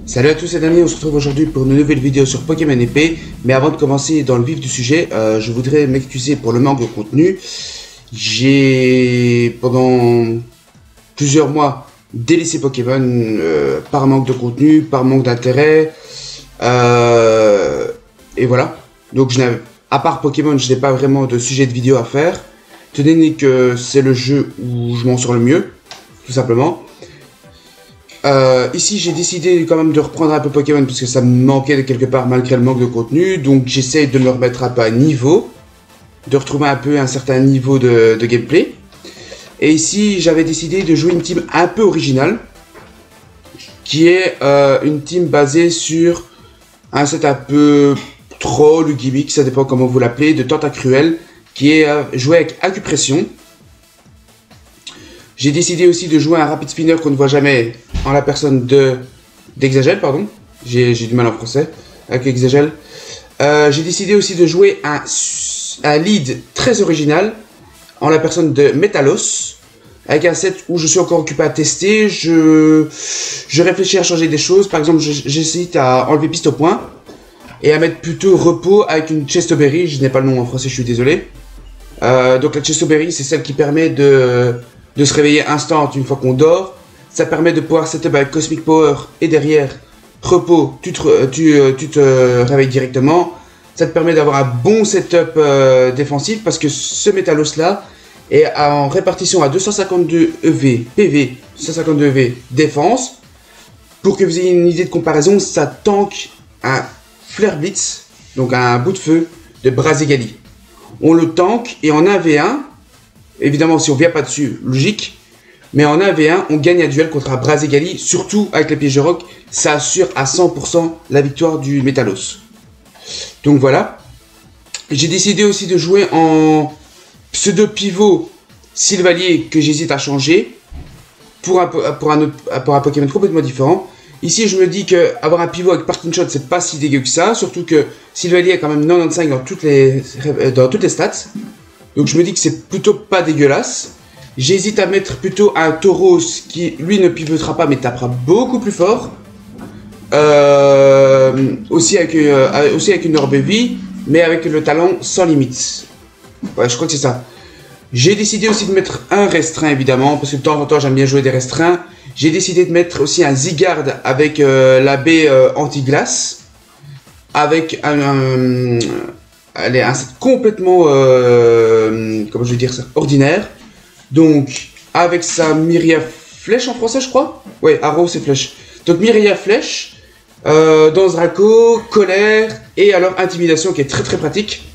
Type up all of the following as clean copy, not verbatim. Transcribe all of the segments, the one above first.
Salut à tous les amis, on se retrouve aujourd'hui pour une nouvelle vidéo sur Pokémon épée. Mais avant de commencer dans le vif du sujet, je voudrais m'excuser pour le manque de contenu. J'ai pendant plusieurs mois délaissé Pokémon par manque de contenu, par manque d'intérêt. Et voilà. Donc à part Pokémon, je n'ai pas vraiment de sujet de vidéo à faire. Tenez donné que c'est le jeu où je m'en sors le mieux, tout simplement. Ici j'ai décidé quand même de reprendre un peu Pokémon parce que ça me manquait de quelque part malgré le manque de contenu. Donc j'essaie de me remettre un peu à niveau, de retrouver un peu un certain niveau de gameplay. Et ici j'avais décidé de jouer une team un peu originale, qui est une team basée sur un set un peu troll ou gimmick, ça dépend comment vous l'appelez, de Tentacruel, qui est joué avec Acupression. J'ai décidé aussi de jouer un Rapid Spinner qu'on ne voit jamais en la personne d'Exagel, pardon. J'ai du mal en français avec Exagel. J'ai décidé aussi de jouer un lead très original en la personne de Metalos, avec un set où je suis encore occupé à tester. Je réfléchis à changer des choses. Par exemple, j'hésite à enlever piste au point et à mettre plutôt repos avec une Chestoberry. Je n'ai pas le nom en français, je suis désolé. Donc la Chestoberry, c'est celle qui permet de se réveiller instant une fois qu'on dort. Ça permet de pouvoir setup avec Cosmic Power et derrière repos, tu te réveilles directement. Ça te permet d'avoir un bon setup défensif parce que ce Metalos là est en répartition à 252 EV PV, 252 EV défense. Pour que vous ayez une idée de comparaison, ça tank un Flare Blitz, donc un bout de feu de Brazigali. On le tank et en 1v1, évidemment si on vient pas dessus, logique. Mais en 1v1, on gagne un duel contre un Brazigali, surtout avec les pièges de roc, ça assure à 100% la victoire du Metalos. Donc voilà. J'ai décidé aussi de jouer en pseudo-pivot Sylvalier que j'hésite à changer pour un Pokémon complètement différent. Ici, je me dis qu'avoir un pivot avec Parking Shot, c'est pas si dégueu que ça, surtout que Sylvalier a quand même 95 dans toutes les stats. Donc je me dis que c'est plutôt pas dégueulasse. J'hésite à mettre plutôt un Tauros qui, lui, ne pivotera pas mais tapera beaucoup plus fort. Aussi avec une orbe vie, mais avec le talent sans limite. Ouais, je crois que c'est ça. J'ai décidé aussi de mettre un restreint, évidemment, parce que de temps en temps, j'aime bien jouer des restreints. J'ai décidé de mettre aussi un Zygarde avec la baie anti-glace. Avec un set complètement, comment je vais dire ça, ordinaire. Donc, avec sa Myria Flèche en français, je crois. Ouais, Arrow, c'est Flèche. Donc, Myria Flèche, Danse Draco, Colère, et alors Intimidation, qui est très très pratique.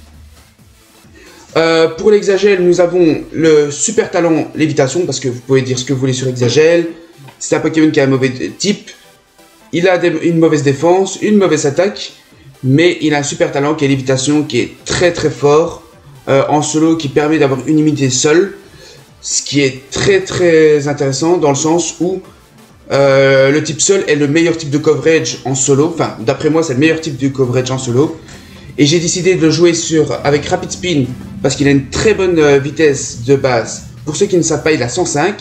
Pour l'Exagel, nous avons le super talent Lévitation, parce que vous pouvez dire ce que vous voulez sur Exagel. C'est un Pokémon qui a un mauvais type. Il a une mauvaise défense, une mauvaise attaque, mais il a un super talent qui est Lévitation, qui est très très fort en solo, qui permet d'avoir une immunité seule. Ce qui est très très intéressant dans le sens où le type seul est le meilleur type de coverage en solo. Enfin, d'après moi, c'est le meilleur type de coverage en solo. Et j'ai décidé de le jouer avec Rapid Spin parce qu'il a une très bonne vitesse de base. Pour ceux qui ne savent pas, il a 105.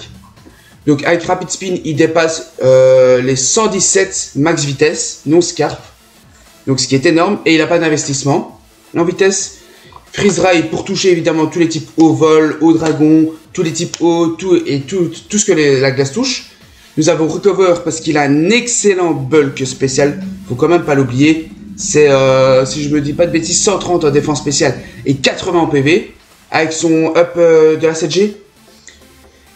Donc avec Rapid Spin, il dépasse les 117 max vitesse, non Scarf. Donc ce qui est énorme. Et il n'a pas d'investissement en vitesse. Freeze Ray pour toucher évidemment tous les types au vol, au dragon, tous les types eau, tout ce que la glace touche. Nous avons Recover parce qu'il a un excellent bulk spécial, faut quand même pas l'oublier. C'est, si je me dis pas de bêtises, 130 en défense spéciale et 80 en PV, avec son up de la 7G.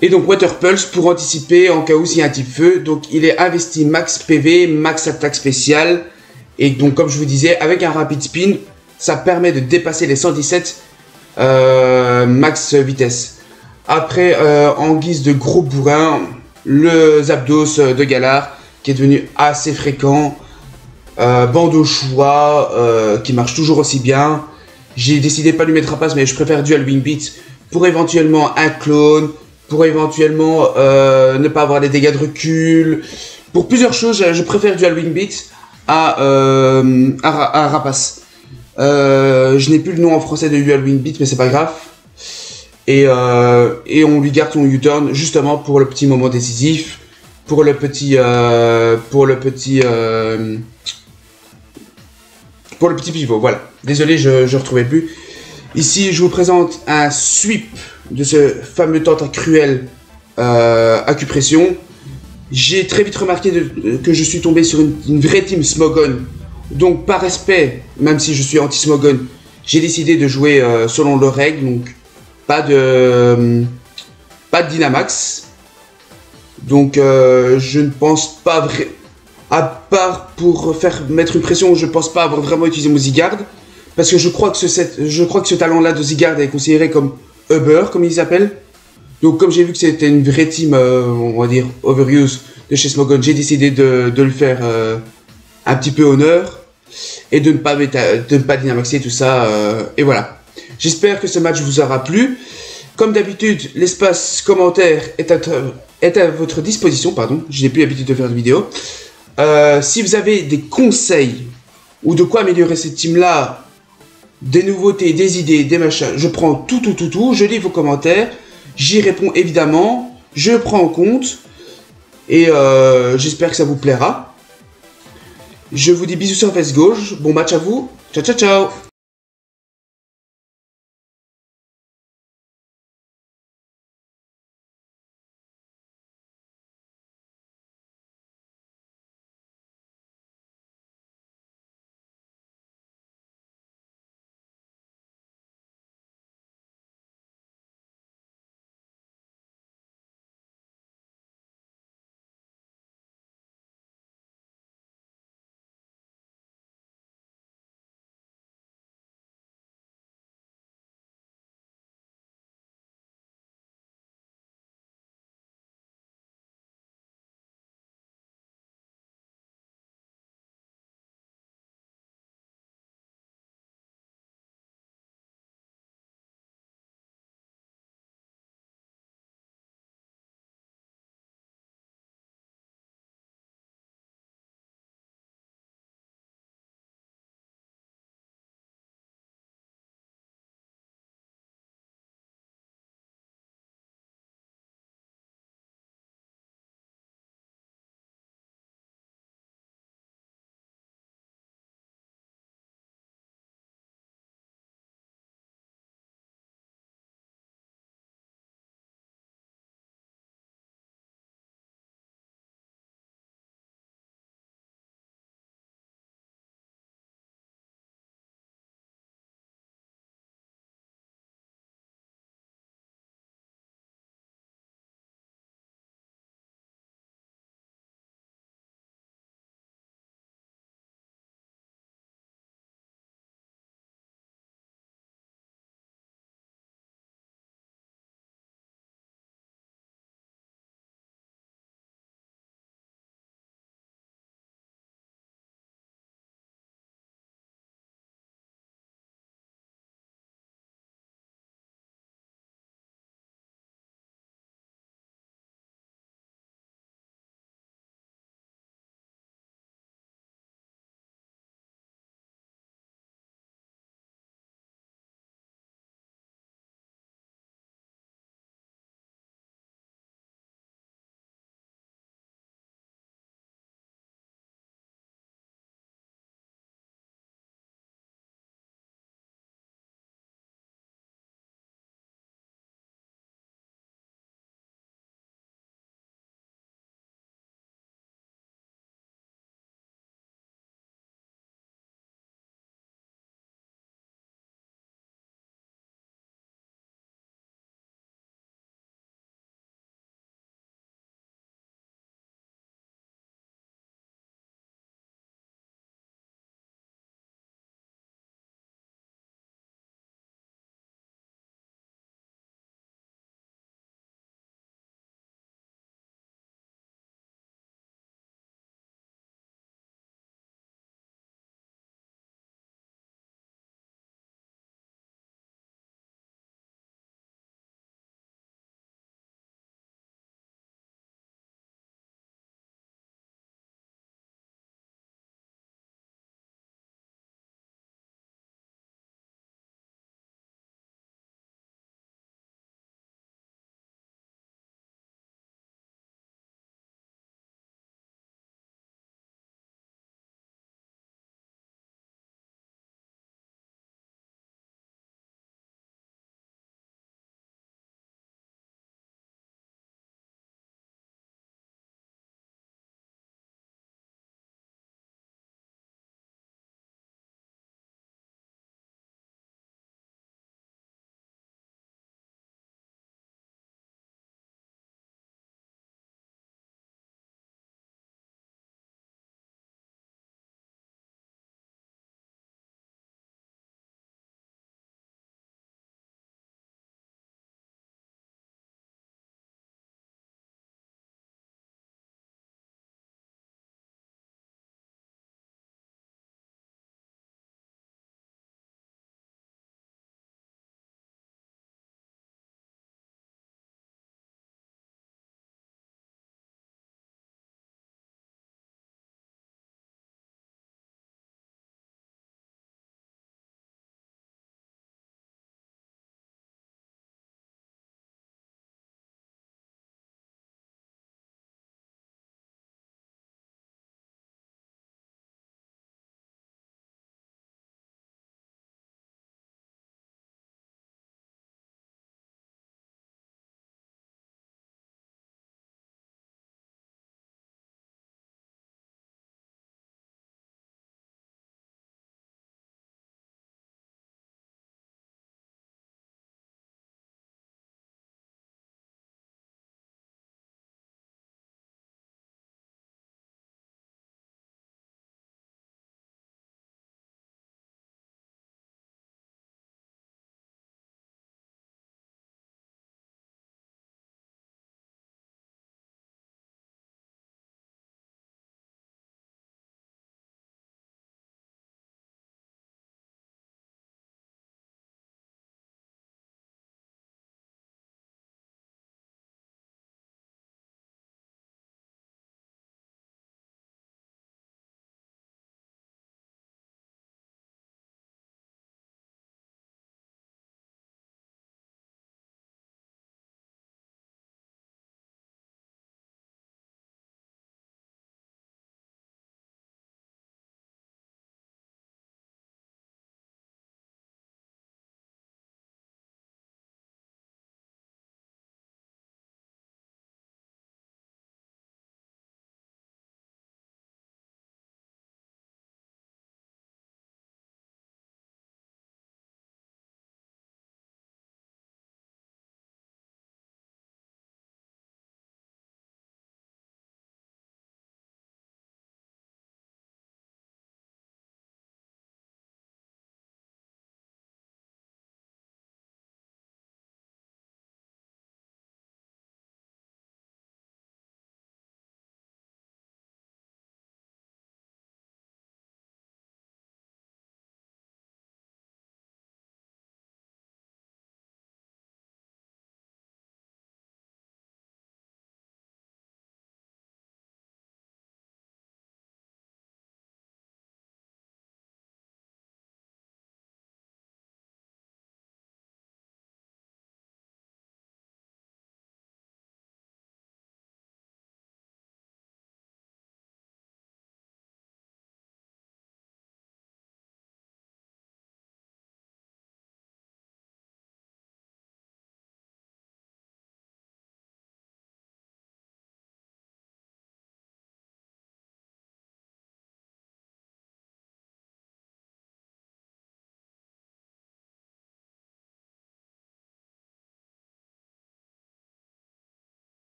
Et donc Water Pulse pour anticiper en cas où s'il y a un type feu. Donc il est investi max PV, max attaque spéciale. Et donc comme je vous disais, avec un Rapid Spin, ça permet de dépasser les 117 max vitesse. Après, en guise de gros bourrin, le Zapdos de Galar, qui est devenu assez fréquent. Bandeau choix, qui marche toujours aussi bien. J'ai décidé de pas lui mettre à passe, mais je préfère Dual Wing Beat pour éventuellement un clone, pour éventuellement ne pas avoir les dégâts de recul. Pour plusieurs choses, je préfère Dual Wing Beat à Rapace. Je n'ai plus le nom en français de Dual Wing Beat, mais c'est pas grave. Et on lui garde son U-turn justement pour le petit moment décisif. pour le petit pivot. Voilà. Désolé, je retrouvais plus. Ici, je vous présente un sweep de ce fameux tentacruel acupression. J'ai très vite remarqué que je suis tombé sur une vraie team Smogon. Donc, par respect, même si je suis anti-Smogon, j'ai décidé de jouer selon leurs règles. Donc, pas de Dynamax. Donc, je ne pense pas vraiment... À part pour mettre une pression, je ne pense pas avoir vraiment utilisé mon Zygarde. Parce que je crois que ce talent-là de Zygarde est considéré comme Uber, comme ils appellent. Donc, comme j'ai vu que c'était une vraie team, on va dire, overuse de chez Smogon, j'ai décidé de le faire un petit peu honneur. Et de ne pas dynamaxer tout ça. Et voilà. J'espère que ce match vous aura plu. Comme d'habitude, l'espace commentaire est à votre disposition. Pardon, je n'ai plus l'habitude de faire de vidéos. Si vous avez des conseils ou de quoi améliorer cette team-là, des nouveautés, des idées, des machins, je prends tout. Je lis vos commentaires. J'y réponds évidemment, je prends en compte et j'espère que ça vous plaira. Je vous dis bisous sur la face gauche, bon match à vous, ciao.